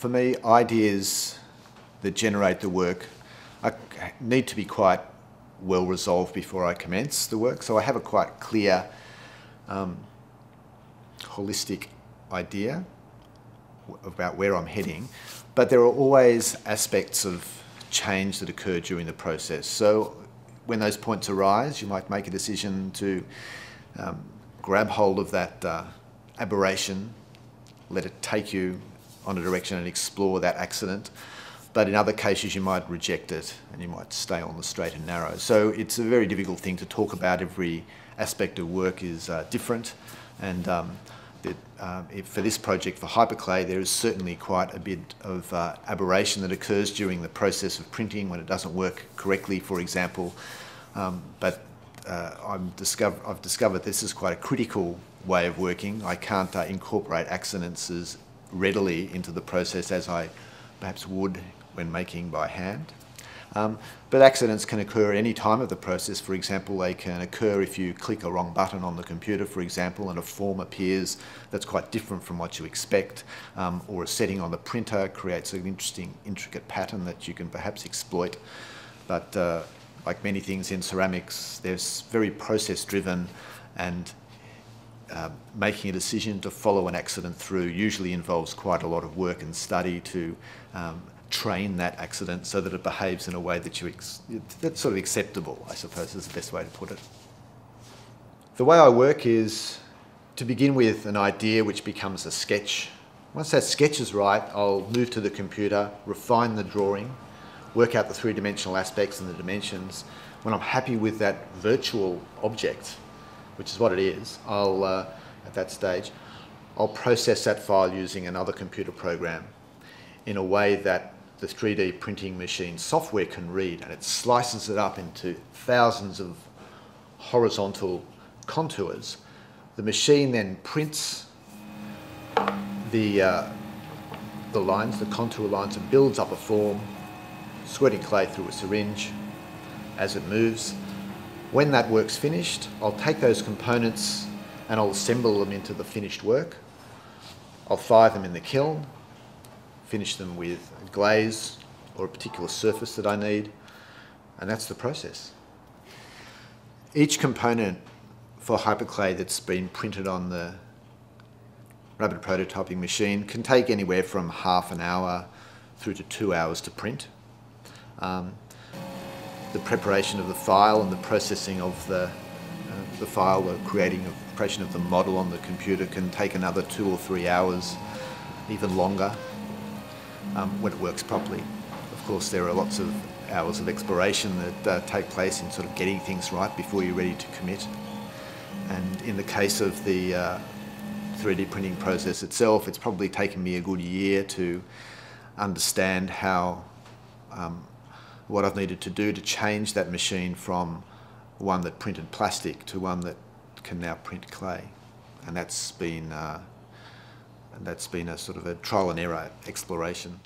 For me, ideas that generate the work need to be quite well resolved before I commence the work. So I have a quite clear, holistic idea about where I'm heading, but there are always aspects of change that occur during the process. So when those points arise, you might make a decision to grab hold of that aberration, let it take you on a direction and explore that accident. But in other cases you might reject it and you might stay on the straight and narrow. So it's a very difficult thing to talk about. Every aspect of work is different, and for this project, for HYPERCLAY, there is certainly quite a bit of aberration that occurs during the process of printing when it doesn't work correctly, for example. But I've discovered this is quite a critical way of working. I can't incorporate accidents as readily into the process as I perhaps would when making by hand. But accidents can occur at any time of the process. For example, they can occur if you click a wrong button on the computer, for example, and a form appears that's quite different from what you expect, or a setting on the printer creates an interesting, intricate pattern that you can perhaps exploit. But like many things in ceramics, they're very process-driven, and making a decision to follow an accident through usually involves quite a lot of work and study to train that accident so that it behaves in a way that that's sort of acceptable, I suppose is the best way to put it. The way I work is to begin with an idea which becomes a sketch. Once that sketch is right, I'll move to the computer, refine the drawing, work out the three-dimensional aspects and the dimensions. When I'm happy with that virtual object, which is what it is, at that stage, I'll process that file using another computer program in a way that the 3D printing machine software can read, and it slices it up into thousands of horizontal contours. The machine then prints the lines, the contour lines, and builds up a form, squirting clay through a syringe as it moves. When that work's finished, I'll take those components and I'll assemble them into the finished work. I'll fire them in the kiln, finish them with a glaze or a particular surface that I need, and that's the process. Each component for HYPERCLAY that's been printed on the rapid prototyping machine can take anywhere from half an hour through to 2 hours to print. The preparation of the file and the processing of the file, the creation of the model on the computer can take another 2 or 3 hours, even longer, when it works properly. Of course, there are lots of hours of exploration that take place in sort of getting things right before you're ready to commit. And in the case of the 3D printing process itself, it's probably taken me a good year to understand how what I've needed to do to change that machine from one that printed plastic to one that can now print clay. And that's been a sort of a trial and error exploration.